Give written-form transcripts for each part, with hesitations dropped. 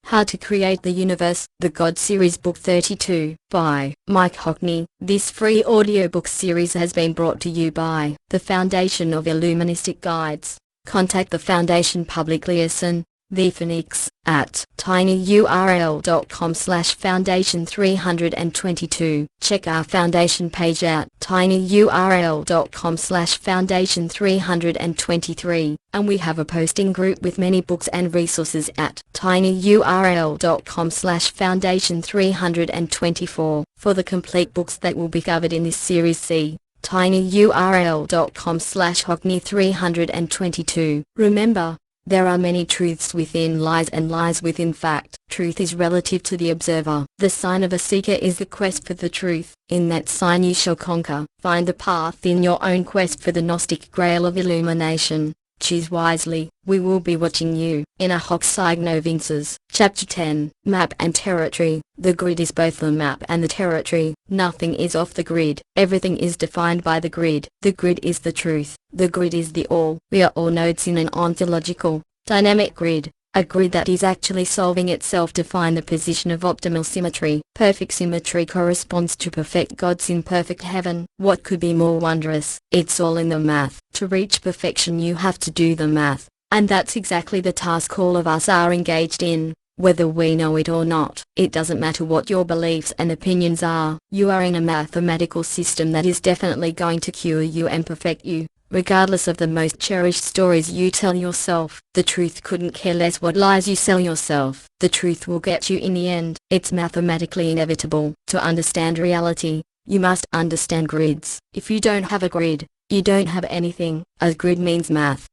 How to Create the Universe, The God Series Book 32, by Mike Hockney. This free audiobook series has been brought to you by the Foundation of Illuministic Guides. Contact the Foundation publicly as The Phoenix at tinyurl.com/foundation322. Check our foundation page at tinyurl.com/foundation323, and we have a posting group with many books and resources at tinyurl.com/foundation324. For the complete books that will be covered in this series, see tinyurl.com/Hockney322. Remember, there are many truths within lies and lies within fact. Truth is relative to the observer. The sign of a seeker is the quest for the truth. In that sign you shall conquer. Find the path in your own quest for the Gnostic grail of illumination. Choose wisely. We will be watching you. In a Hockney, Chapter 10, Map and Territory. The grid is both the map and the territory. Nothing is off the grid. Everything is defined by the grid. The grid is the truth. The grid is the all. We are all nodes in an ontological, dynamic grid. A grid that is actually solving itself to find the position of optimal symmetry. Perfect symmetry corresponds to perfect God's imperfect heaven. What could be more wondrous? It's all in the math. To reach perfection you have to do the math. And that's exactly the task all of us are engaged in, whether we know it or not. It doesn't matter what your beliefs and opinions are. You are in a mathematical system that is definitely going to cure you and perfect you. Regardless of the most cherished stories you tell yourself, the truth couldn't care less what lies you sell yourself. The truth will get you in the end. It's mathematically inevitable. To understand reality, you must understand grids. If you don't have a grid, you don't have anything. A grid means math.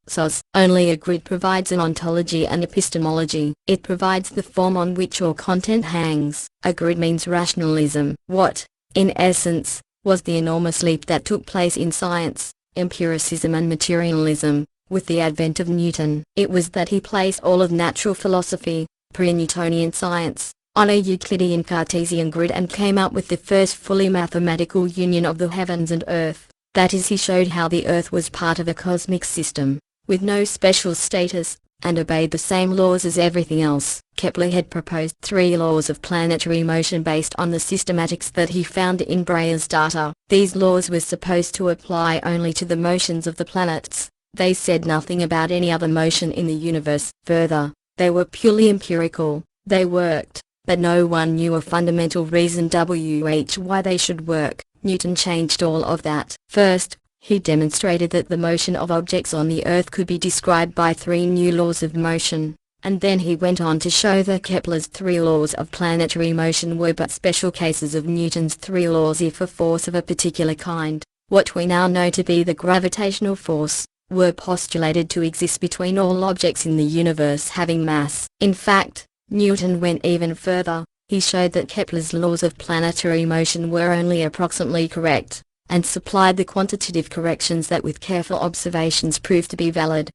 Only a grid provides an ontology and epistemology. It provides the form on which your content hangs. A grid means rationalism. What, in essence, was the enormous leap that took place in science, empiricism and materialism, with the advent of Newton? It was that he placed all of natural philosophy, pre-Newtonian science, on a Euclidean Cartesian grid and came up with the first fully mathematical union of the heavens and earth. That is, he showed how the earth was part of a cosmic system, with no special status, and obeyed the same laws as everything else. Kepler had proposed 3 laws of planetary motion based on the systematics that he found in Breuer's data. These laws were supposed to apply only to the motions of the planets. They said nothing about any other motion in the universe. Further, they were purely empirical. They worked, but no one knew a fundamental reason why they should work. Newton changed all of that. First, he demonstrated that the motion of objects on the Earth could be described by 3 new laws of motion, and then he went on to show that Kepler's 3 laws of planetary motion were but special cases of Newton's 3 laws if a force of a particular kind, what we now know to be the gravitational force, were postulated to exist between all objects in the universe having mass. In fact, Newton went even further. He showed that Kepler's laws of planetary motion were only approximately correct, and supplied the quantitative corrections that with careful observations proved to be valid.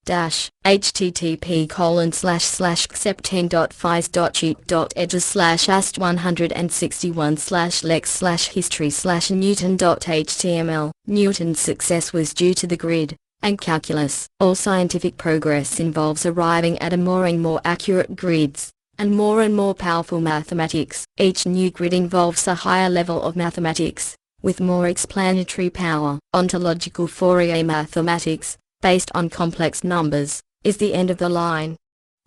http://accept10.5.cheat.edu/ast161/lex/history/newton.html. Newton's success was due to the grid and calculus. All scientific progress involves arriving at a more and more accurate grids, and more powerful mathematics. Each new grid involves a higher level of mathematics, with more explanatory power. Ontological Fourier mathematics, based on complex numbers, is the end of the line.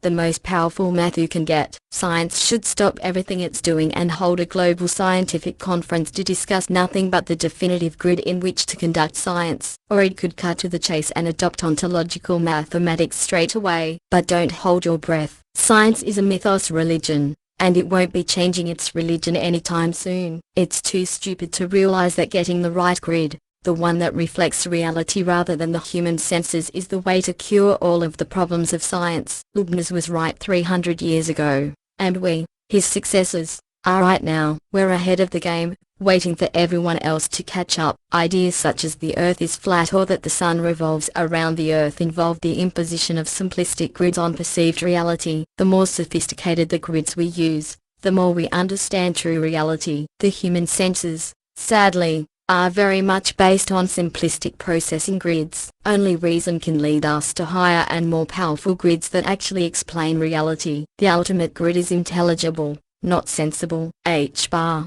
The most powerful math you can get. Science should stop everything it's doing and hold a global scientific conference to discuss nothing but the definitive grid in which to conduct science. Or it could cut to the chase and adopt ontological mathematics straight away. But don't hold your breath. Science is a mythos religion, and it won't be changing its religion anytime soon. It's too stupid to realize that getting the right grid, the one that reflects reality rather than the human senses, is the way to cure all of the problems of science. Leibniz was right 300 years ago, and we, his successors, are right now. We're ahead of the game, waiting for everyone else to catch up. Ideas such as the Earth is flat or that the Sun revolves around the Earth involve the imposition of simplistic grids on perceived reality. The more sophisticated the grids we use, the more we understand true reality. The human senses, sadly, are very much based on simplistic processing grids. Only reason can lead us to higher and more powerful grids that actually explain reality. The ultimate grid is intelligible, not sensible. H bar,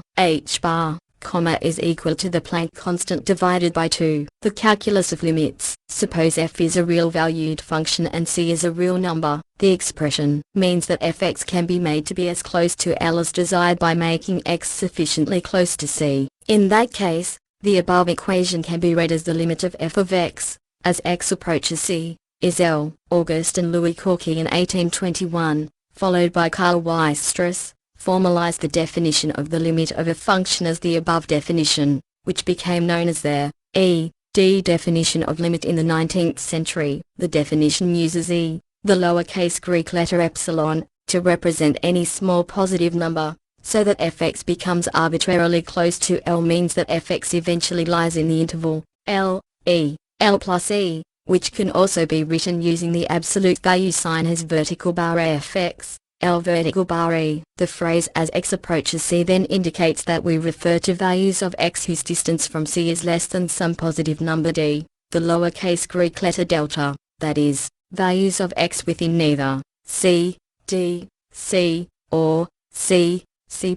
comma is equal to the Planck constant divided by 2. The calculus of limits. Suppose f is a real valued function and c is a real number. The expression means that fx can be made to be as close to L as desired by making x sufficiently close to c. In that case, the above equation can be read as the limit of f of x, as x approaches c, is L. August and Louis Corky in 1821, followed by Karl Weierstrass, formalized the definition of the limit of a function as the above definition, which became known as their E.D. definition of limit in the 19th century. The definition uses e, the lowercase Greek letter epsilon, to represent any small positive number, so that fx becomes arbitrarily close to L means that fx eventually lies in the interval L plus e, which can also be written using the absolute value sign as vertical bar fx. L vertical bar e. The phrase as x approaches c then indicates that we refer to values of x whose distance from c is less than some positive number d, the lowercase Greek letter delta, that is, values of x within neither c, d, c, or c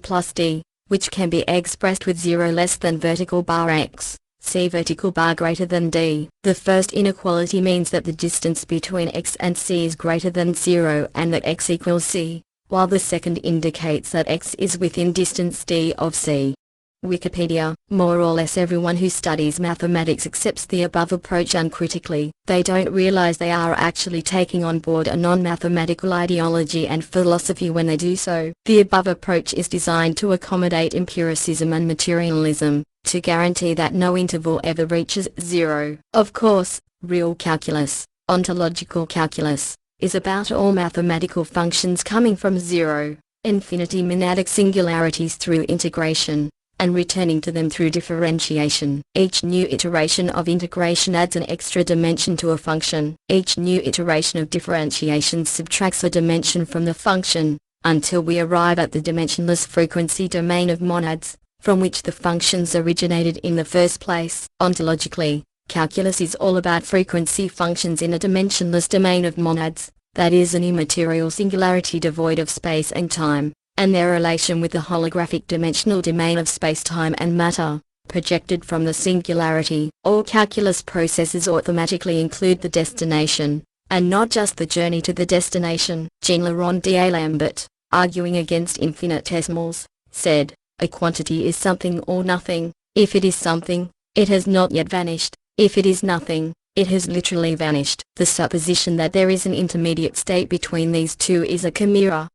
plus d, which can be expressed with 0 less than vertical bar x, c vertical bar greater than d. The first inequality means that the distance between x and c is greater than 0 and that x equals c, while the second indicates that x is within distance d of c. Wikipedia. More or less everyone who studies mathematics accepts the above approach uncritically. They don't realize they are actually taking on board a non-mathematical ideology and philosophy when they do so. The above approach is designed to accommodate empiricism and materialism, to guarantee that no interval ever reaches 0. Of course, real calculus, ontological calculus, is about all mathematical functions coming from 0, infinity monadic singularities through integration, and returning to them through differentiation. Each new iteration of integration adds an extra dimension to a function. Each new iteration of differentiation subtracts a dimension from the function, until we arrive at the dimensionless frequency domain of monads, from which the functions originated in the first place. Ontologically, calculus is all about frequency functions in a dimensionless domain of monads, that is an immaterial singularity devoid of space and time, and their relation with the holographic dimensional domain of space-time and matter, projected from the singularity. All calculus processes automatically include the destination, and not just the journey to the destination. Jean-Laurent D'Alembert, arguing against infinitesimals, said, "A quantity is something or nothing. If it is something, it has not yet vanished. If it is nothing, it has literally vanished." The supposition that there is an intermediate state between these two is a chimera.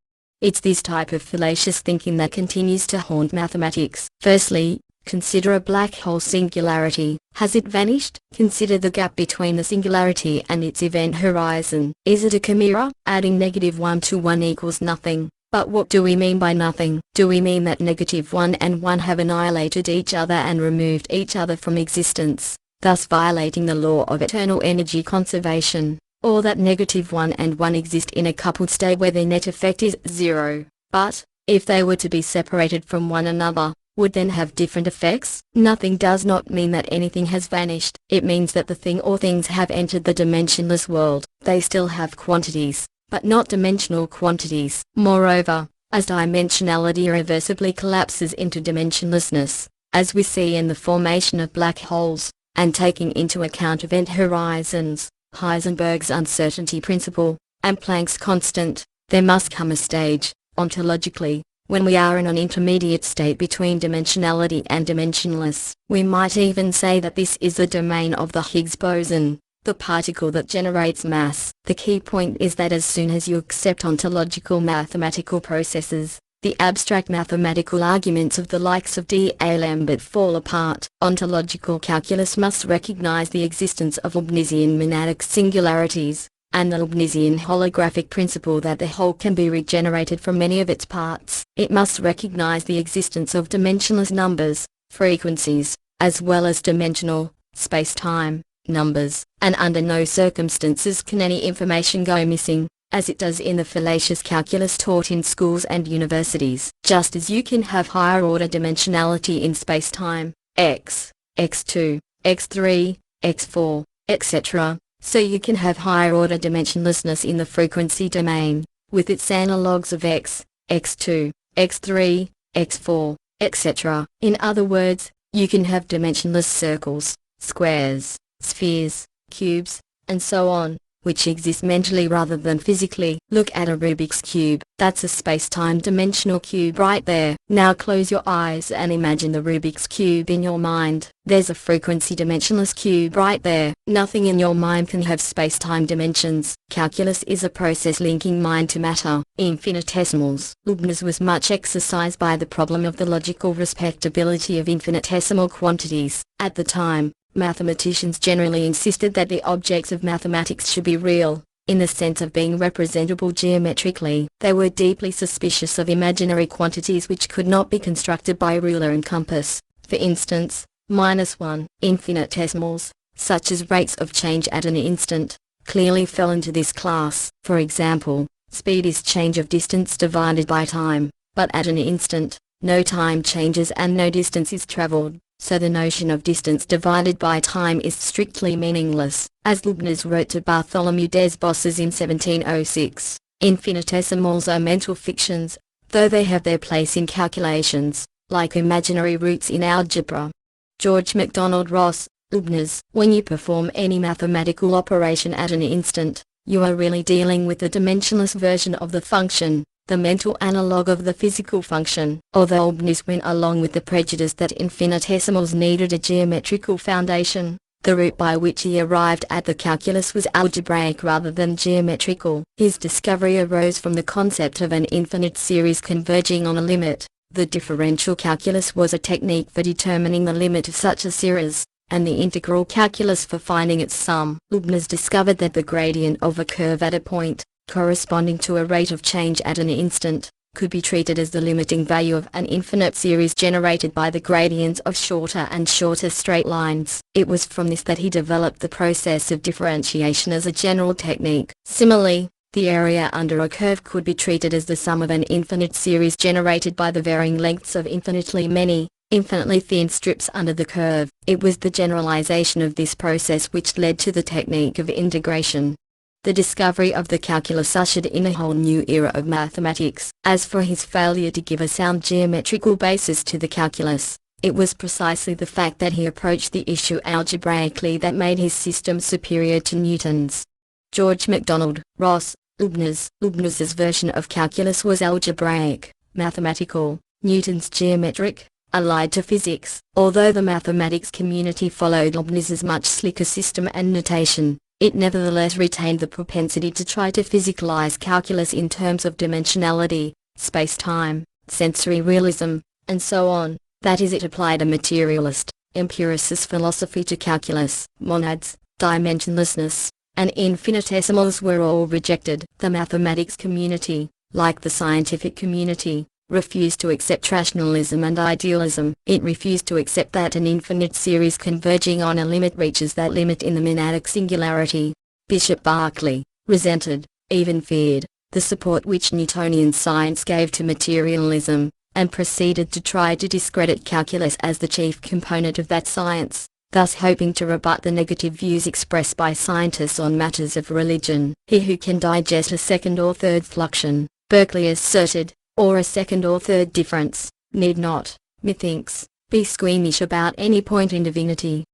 It's this type of fallacious thinking that continues to haunt mathematics. Firstly, consider a black hole singularity. Has it vanished? Consider the gap between the singularity and its event horizon. Is it a chimera? Adding -1 to 1 equals nothing. But what do we mean by nothing? Do we mean that -1 and 1 have annihilated each other and removed each other from existence, thus violating the law of eternal energy conservation? Or that -1 and 1 exist in a coupled state where their net effect is 0, but, if they were to be separated from one another, would then have different effects? Nothing does not mean that anything has vanished. It means that the thing or things have entered the dimensionless world. They still have quantities, but not dimensional quantities. Moreover, as dimensionality irreversibly collapses into dimensionlessness, as we see in the formation of black holes, and taking into account event horizons, Heisenberg's uncertainty principle, and Planck's constant, there must come a stage, ontologically, when we are in an intermediate state between dimensionality and dimensionless. We might even say that this is the domain of the Higgs boson, the particle that generates mass. The key point is that as soon as you accept ontological mathematical processes, the abstract mathematical arguments of the likes of D'Alembert fall apart. Ontological calculus must recognize the existence of Leibnizian monadic singularities, and the Leibnizian holographic principle that the whole can be regenerated from many of its parts. It must recognize the existence of dimensionless numbers, frequencies, as well as dimensional, space-time, numbers, and under no circumstances can any information go missing, as it does in the fallacious calculus taught in schools and universities. Just as you can have higher order dimensionality in space-time, x, x2, x3, x4, etc., so you can have higher-order dimensionlessness in the frequency domain, with its analogues of x, x2, x3, x4, etc. In other words, you can have dimensionless circles, squares, spheres, cubes, and so on, which exist mentally rather than physically. Look at a Rubik's Cube. That's a space-time dimensional cube right there. Now close your eyes and imagine the Rubik's Cube in your mind. There's a frequency dimensionless cube right there. Nothing in your mind can have space-time dimensions. Calculus is a process linking mind to matter. Infinitesimals. Leibniz was much exercised by the problem of the logical respectability of infinitesimal quantities. At the time, mathematicians generally insisted that the objects of mathematics should be real, in the sense of being representable geometrically. They were deeply suspicious of imaginary quantities which could not be constructed by ruler and compass. For instance, -1. Infinitesimals, such as rates of change at an instant, clearly fell into this class. For example, speed is change of distance divided by time, but at an instant, no time changes and no distance is traveled. So the notion of distance divided by time is strictly meaningless. As Leibniz wrote to Bartholomew des Bosses in 1706, infinitesimals are mental fictions, though they have their place in calculations, like imaginary roots in algebra. George MacDonald Ross, Leibniz. When you perform any mathematical operation at an instant, you are really dealing with the dimensionless version of the function, the mental analogue of the physical function. Although Leibniz went along with the prejudice that infinitesimals needed a geometrical foundation, the route by which he arrived at the calculus was algebraic rather than geometrical. His discovery arose from the concept of an infinite series converging on a limit. The differential calculus was a technique for determining the limit of such a series, and the integral calculus for finding its sum. Leibniz discovered that the gradient of a curve at a point, corresponding to a rate of change at an instant, could be treated as the limiting value of an infinite series generated by the gradients of shorter and shorter straight lines. It was from this that he developed the process of differentiation as a general technique. Similarly, the area under a curve could be treated as the sum of an infinite series generated by the varying lengths of infinitely many, infinitely thin strips under the curve. It was the generalization of this process which led to the technique of integration. The discovery of the calculus ushered in a whole new era of mathematics. As for his failure to give a sound geometrical basis to the calculus, it was precisely the fact that he approached the issue algebraically that made his system superior to Newton's. George MacDonald Ross, Leibniz. Leibniz's version of calculus was algebraic, mathematical. Newton's geometric, allied to physics. Although the mathematics community followed Leibniz's much slicker system and notation, it nevertheless retained the propensity to try to physicalize calculus in terms of dimensionality, space-time, sensory realism, and so on. That is, it applied a materialist, empiricist philosophy to calculus. Monads, dimensionlessness, and infinitesimals were all rejected. The mathematics community, like the scientific community, refused to accept rationalism and idealism. It refused to accept that an infinite series converging on a limit reaches that limit in the monadic singularity. Bishop Berkeley resented, even feared, the support which Newtonian science gave to materialism, and proceeded to try to discredit calculus as the chief component of that science, thus hoping to rebut the negative views expressed by scientists on matters of religion. He who can digest a second or third fluxion, Berkeley asserted, or a second or third difference, need not, methinks, be squeamish about any point in divinity.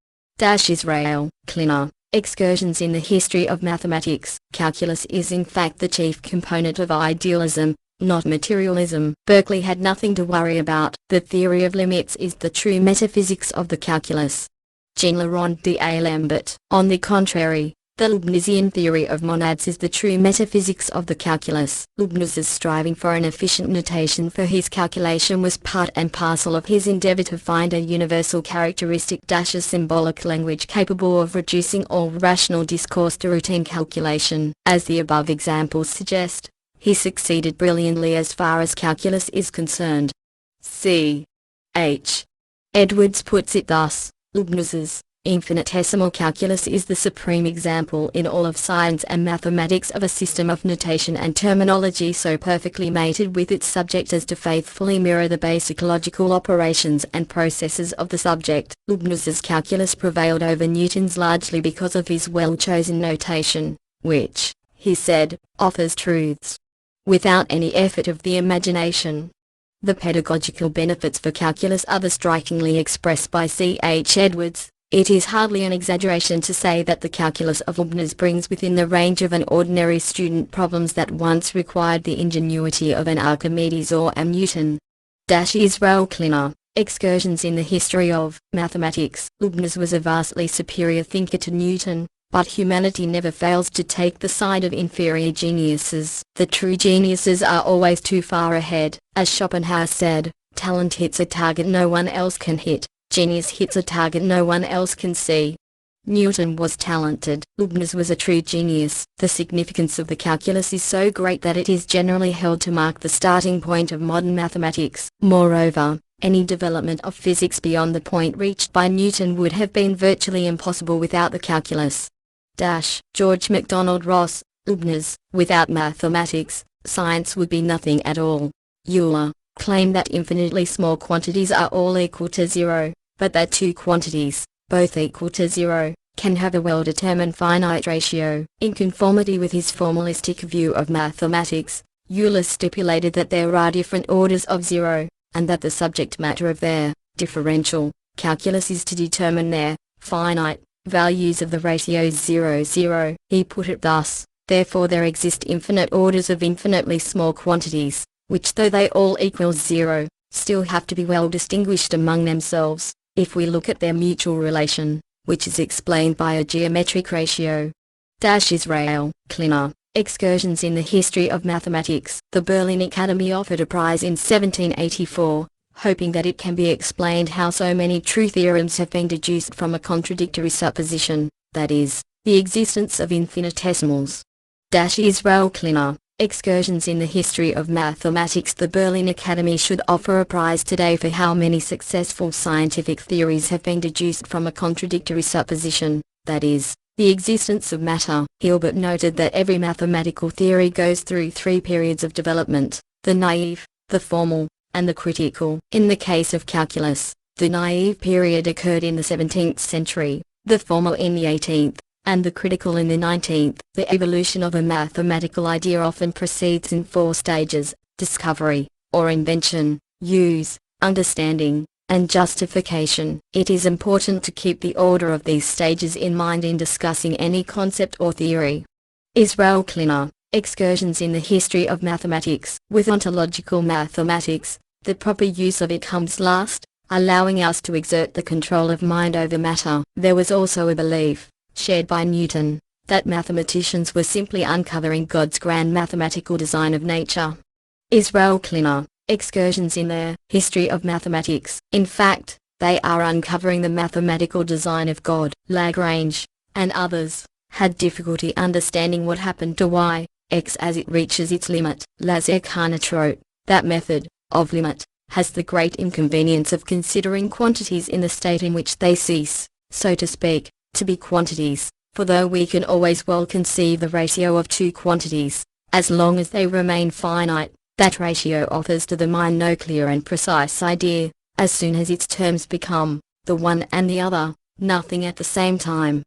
Israel, Klinner, Excursions in the History of Mathematics. Calculus is in fact the chief component of idealism, not materialism. Berkeley had nothing to worry about. The theory of limits is the true metaphysics of the calculus. Jean-Laurent d'Alembert. On the contrary, the Leibnizian theory of monads is the true metaphysics of the calculus. Leibniz's striving for an efficient notation for his calculation was part and parcel of his endeavor to find a universal characteristic a symbolic language capable of reducing all rational discourse to routine calculation. As the above examples suggest, he succeeded brilliantly as far as calculus is concerned. C. H. Edwards puts it thus: Leibniz's Infinitesimal calculus is the supreme example in all of science and mathematics of a system of notation and terminology so perfectly mated with its subject as to faithfully mirror the basic logical operations and processes of the subject. Leibniz's calculus prevailed over Newton's largely because of his well-chosen notation, which, he said, offers truths without any effort of the imagination. The pedagogical benefits for calculus are strikingly expressed by C.H. Edwards. It is hardly an exaggeration to say that the calculus of Leibniz brings within the range of an ordinary student problems that once required the ingenuity of an Archimedes or a Newton. Israel Klinner, Excursions in the History of Mathematics. Leibniz was a vastly superior thinker to Newton, but humanity never fails to take the side of inferior geniuses. The true geniuses are always too far ahead. As Schopenhauer said, talent hits a target no one else can hit. Genius hits a target no one else can see. Newton was talented. Leibniz was a true genius. The significance of the calculus is so great that it is generally held to mark the starting point of modern mathematics. Moreover, any development of physics beyond the point reached by Newton would have been virtually impossible without the calculus. George MacDonald Ross, Leibniz. Without mathematics, science would be nothing at all. Euler claimed that infinitely small quantities are all equal to zero, but that two quantities, both equal to zero, can have a well-determined finite ratio. In conformity with his formalistic view of mathematics, Euler stipulated that there are different orders of zero, and that the subject matter of their differential calculus is to determine their finite values of the ratios 0, 0. He put it thus: therefore there exist infinite orders of infinitely small quantities, which though they all equal zero, still have to be well distinguished among themselves, if we look at their mutual relation, which is explained by a geometric ratio. Israel Klinner, Excursions in the History of Mathematics. The Berlin Academy offered a prize in 1784, hoping that it can be explained how so many true theorems have been deduced from a contradictory supposition, that is, the existence of infinitesimals. Israel Klinner, Excursions in the History of Mathematics. The Berlin Academy should offer a prize today for how many successful scientific theories have been deduced from a contradictory supposition, that is, the existence of matter. Hilbert noted that every mathematical theory goes through three periods of development: the naive, the formal, and the critical. In the case of calculus, the naive period occurred in the 17th century, the formal in the 18th, and the critical in the 19th. The evolution of a mathematical idea often proceeds in four stages: discovery, or invention, use, understanding, and justification. It is important to keep the order of these stages in mind in discussing any concept or theory. Israel Klinner, Excursions in the History of Mathematics. With ontological mathematics, the proper use of it comes last, allowing us to exert the control of mind over matter. There was also a belief, shared by Newton, that mathematicians were simply uncovering God's grand mathematical design of nature. Israel Klinner, Excursions in the History of Mathematics. In fact, they are uncovering the mathematical design of God. Lagrange, and others, had difficulty understanding what happened to y, x as it reaches its limit. Lazare Carnot wrote, that method, of limit, has the great inconvenience of considering quantities in the state in which they cease, so to speak, to be quantities, for though we can always well conceive the ratio of two quantities, as long as they remain finite, that ratio offers to the mind no clear and precise idea. As soon as its terms become, the one and the other, nothing at the same time.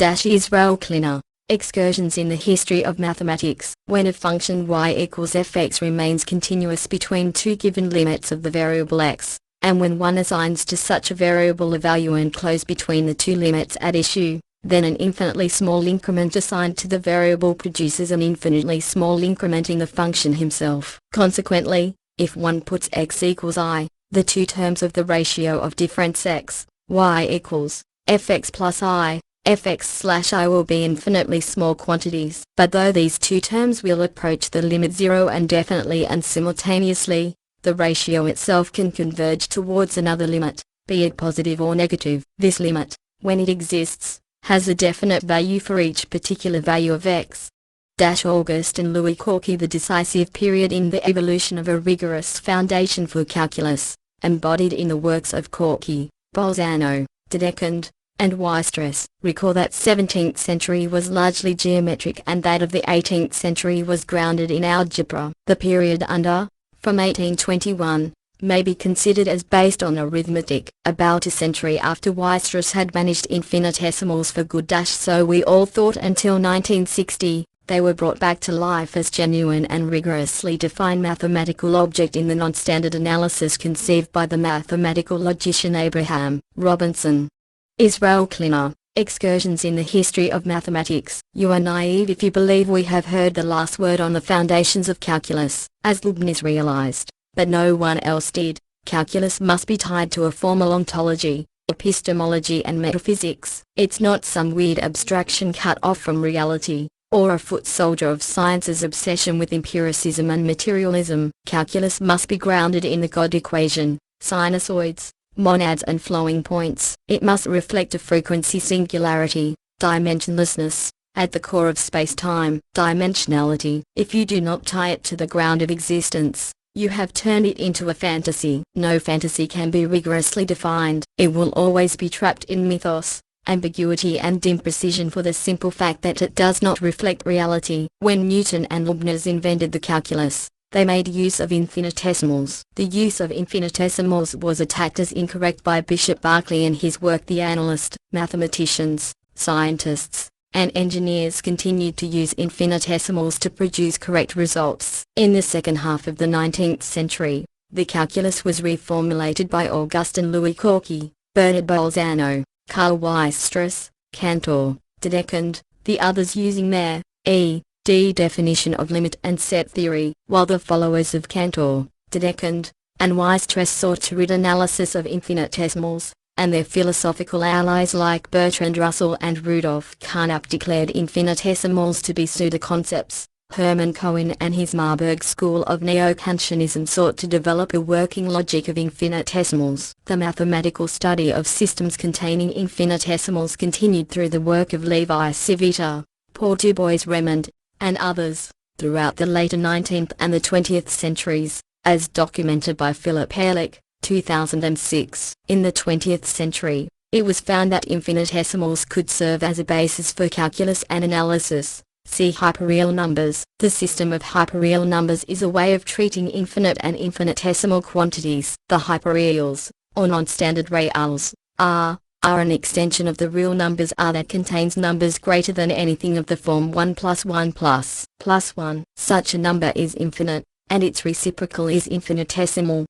Israel Klinner, Excursions in the History of Mathematics. When a function y equals fx remains continuous between two given limits of the variable x, and when one assigns to such a variable a value enclosed between the two limits at issue, then an infinitely small increment assigned to the variable produces an infinitely small increment in the function himself. Consequently, if one puts x equals I, the two terms of the ratio of difference x, y equals fx plus I, fx/I will be infinitely small quantities. But though these two terms will approach the limit 0 and definitely and simultaneously, the ratio itself can converge towards another limit, be it positive or negative. This limit, when it exists, has a definite value for each particular value of x. August and Louis Corky. The decisive period in the evolution of a rigorous foundation for calculus, embodied in the works of Corky, Bolzano, Dedekind, and Weierstrass. Recall that 17th century was largely geometric and that of the 18th century was grounded in algebra. The period under, from 1821, may be considered as based on arithmetic. About a century after Weierstrass had managed infinitesimals for good. So we all thought until 1960, they were brought back to life as genuine and rigorously defined mathematical object in the non-standard analysis conceived by the mathematical logician Abraham Robinson. Israel Klinner, Excursions in the History of Mathematics. You are naive if you believe we have heard the last word on the foundations of calculus, as Leibniz realized, but no one else did. Calculus must be tied to a formal ontology, epistemology and metaphysics. It's not some weird abstraction cut off from reality, or a foot soldier of science's obsession with empiricism and materialism. Calculus must be grounded in the God equation, sinusoids, monads and flowing points. It must reflect a frequency singularity, dimensionlessness, at the core of space-time, dimensionality. If you do not tie it to the ground of existence, you have turned it into a fantasy. No fantasy can be rigorously defined. It will always be trapped in mythos, ambiguity and imprecision for the simple fact that it does not reflect reality. When Newton and Leibniz invented the calculus, they made use of infinitesimals. The use of infinitesimals was attacked as incorrect by Bishop Berkeley in his work The Analyst. Mathematicians, scientists, and engineers continued to use infinitesimals to produce correct results. In the second half of the 19th century, the calculus was reformulated by Augustin Louis Cauchy, Bernard Bolzano, Carl Weierstrass, Cantor, Dedekind, the others using their E.D. definition of limit and set theory, while the followers of Cantor, Dedekind, and Weierstrass sought to rid analysis of infinitesimals, and their philosophical allies like Bertrand Russell and Rudolf Carnap declared infinitesimals to be pseudo-concepts. Hermann Cohen and his Marburg school of Neo-Kantianism sought to develop a working logic of infinitesimals. The mathematical study of systems containing infinitesimals continued through the work of Levi Civita, Paul Du Bois-Reymond, and others, throughout the later 19th and the 20th centuries, as documented by Philip Ehrlich, 2006. In the 20th century, it was found that infinitesimals could serve as a basis for calculus and analysis. See hyperreal numbers. The system of hyperreal numbers is a way of treating infinite and infinitesimal quantities. The hyperreals, or non-standard reals, are an extension of the real numbers R that contains numbers greater than anything of the form 1 plus 1 plus 1. Such a number is infinite, and its reciprocal is infinitesimal.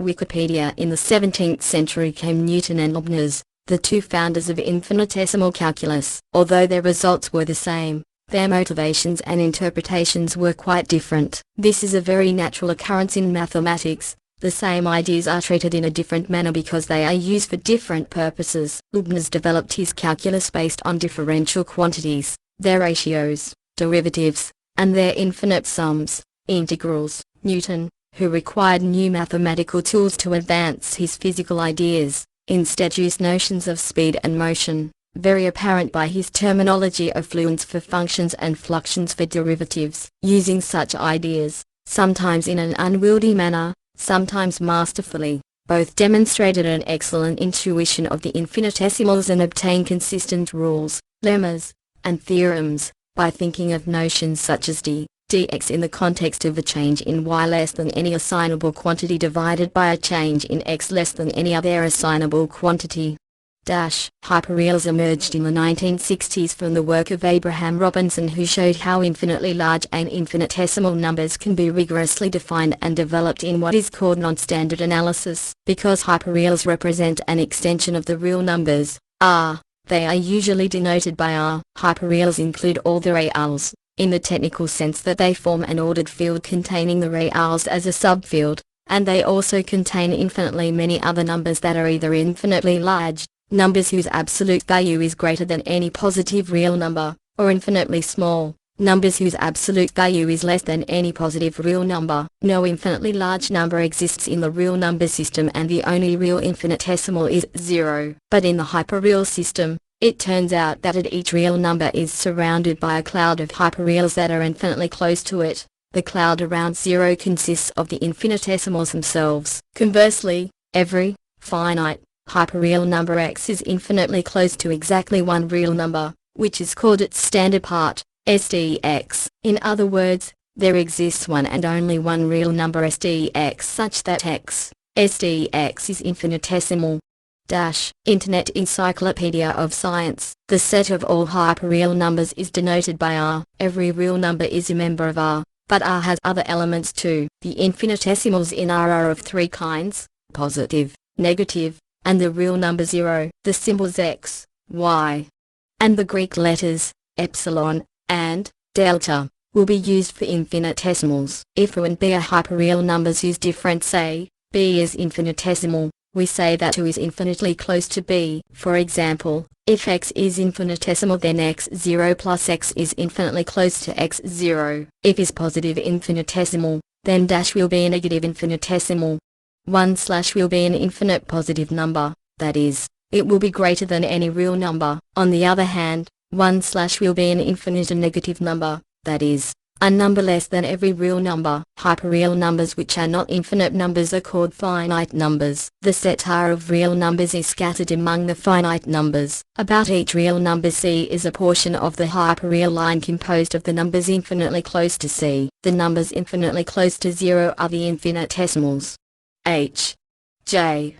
Wikipedia. In the 17th century came Newton and Leibniz, the two founders of infinitesimal calculus. Although their results were the same, their motivations and interpretations were quite different. This is a very natural occurrence in mathematics. The same ideas are treated in a different manner because they are used for different purposes. Leibniz developed his calculus based on differential quantities, their ratios, derivatives, and their infinite sums, integrals. Newton, who required new mathematical tools to advance his physical ideas, instead used notions of speed and motion, very apparent by his terminology of fluence for functions and fluxions for derivatives. Using such ideas, sometimes in an unwieldy manner, sometimes masterfully, both demonstrated an excellent intuition of the infinitesimals and obtained consistent rules, lemmas, and theorems, by thinking of notions such as dx in the context of a change in y less than any assignable quantity divided by a change in x less than any other assignable quantity. Hyperreals emerged in the 1960s from the work of Abraham Robinson, who showed how infinitely large and infinitesimal numbers can be rigorously defined and developed in what is called non-standard analysis. Because hyperreals represent an extension of the real numbers, R, they are usually denoted by R. Hyperreals include all the reals, in the technical sense that they form an ordered field containing the reals as a subfield, and they also contain infinitely many other numbers that are either infinitely large, numbers whose absolute value is greater than any positive real number, or infinitely small, numbers whose absolute value is less than any positive real number. No infinitely large number exists in the real number system, and the only real infinitesimal is 0. But in the hyperreal system, it turns out that at each real number is surrounded by a cloud of hyperreals that are infinitely close to it. The cloud around 0 consists of the infinitesimals themselves. Conversely, every finite hyperreal number x is infinitely close to exactly one real number, which is called its standard part, SDX. In other words, there exists one and only one real number SDX such that x, SDX is infinitesimal. Internet Encyclopedia of Science. The set of all hyperreal numbers is denoted by R. Every real number is a member of R, but R has other elements too. The infinitesimals in R are of three kinds: positive, negative, and the real number 0. The symbols x, y, and the Greek letters epsilon and delta will be used for infinitesimals. If A and B are hyperreal numbers whose difference, say, B is infinitesimal, we say that 2 is infinitely close to B. For example, if x is infinitesimal, then x0 plus x is infinitely close to x0. If is positive infinitesimal, then dash will be a negative infinitesimal. 1 slash will be an infinite positive number, that is, it will be greater than any real number. On the other hand, 1 slash will be an infinite negative number, that is, a number less than every real number. Hyperreal numbers which are not infinite numbers are called finite numbers. The set R of real numbers is scattered among the finite numbers. About each real number C is a portion of the hyperreal line composed of the numbers infinitely close to C. The numbers infinitely close to 0 are the infinitesimals. H, J,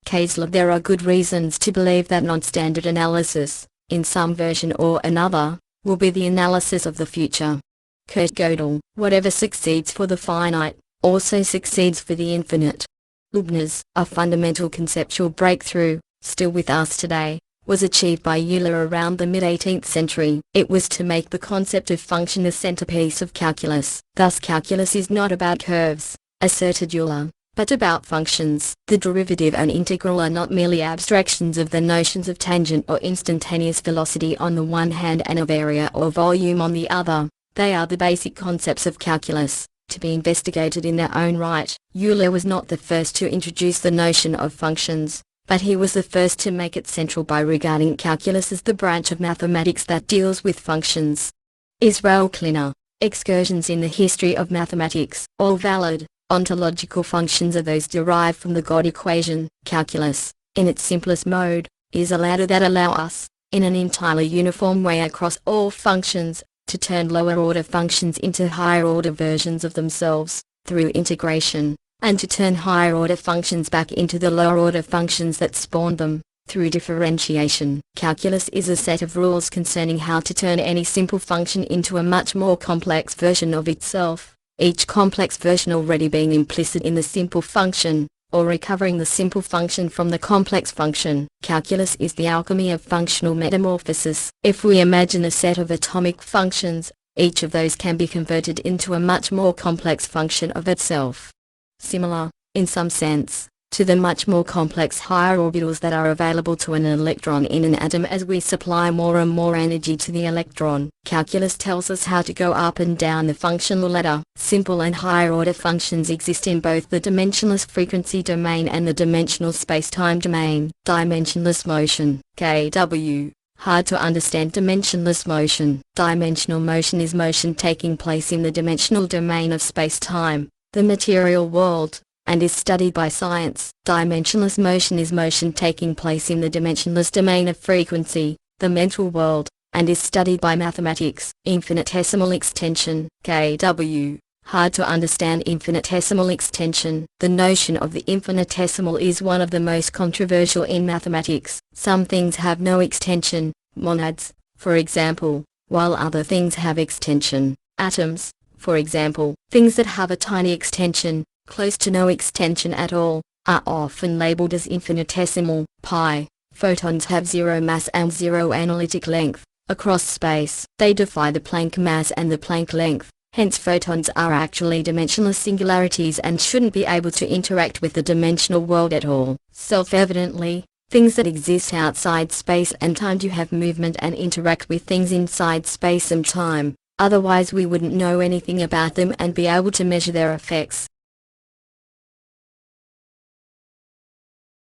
K's. There are good reasons to believe that non-standard analysis, in some version or another, will be the analysis of the future. Kurt Gödel. Whatever succeeds for the finite, also succeeds for the infinite. Leibniz. A fundamental conceptual breakthrough, still with us today, was achieved by Euler around the mid-18th century. It was to make the concept of function the centerpiece of calculus. Thus calculus is not about curves, asserted Euler, but about functions. The derivative and integral are not merely abstractions of the notions of tangent or instantaneous velocity on the one hand and of area or volume on the other. They are the basic concepts of calculus, to be investigated in their own right. Euler was not the first to introduce the notion of functions, but he was the first to make it central by regarding calculus as the branch of mathematics that deals with functions. Israel Kliner. Excursions in the history of mathematics. All valid, ontological functions are those derived from the God equation. Calculus, in its simplest mode, is a ladder that allows us, in an entirely uniform way across all functions, to turn lower-order functions into higher-order versions of themselves, through integration, and to turn higher-order functions back into the lower-order functions that spawned them, through differentiation. Calculus is a set of rules concerning how to turn any simple function into a much more complex version of itself, each complex version already being implicit in the simple function, or recovering the simple function from the complex function. Calculus is the alchemy of functional metamorphosis. If we imagine a set of atomic functions, each of those can be converted into a much more complex function of itself. Similar, in some sense, to the much more complex higher orbitals that are available to an electron in an atom as we supply more and more energy to the electron. Calculus tells us how to go up and down the functional ladder. Simple and higher order functions exist in both the dimensionless frequency domain and the dimensional space-time domain. Dimensionless motion, kW. Hard to understand dimensionless motion. Dimensional motion is motion taking place in the dimensional domain of space-time, the material world, and is studied by science. Dimensionless motion is motion taking place in the dimensionless domain of frequency, the mental world, and is studied by mathematics. Infinitesimal extension, kW. Hard to understand infinitesimal extension. The notion of the infinitesimal is one of the most controversial in mathematics. Some things have no extension, monads, for example, while other things have extension. Atoms, for example, things that have a tiny extension, close to no extension at all, are often labeled as infinitesimal. Pi. Photons have zero mass and zero analytic length. Across space, they defy the Planck mass and the Planck length. Hence photons are actually dimensionless singularities and shouldn't be able to interact with the dimensional world at all. Self-evidently, things that exist outside space and time do have movement and interact with things inside space and time. Otherwise we wouldn't know anything about them and be able to measure their effects.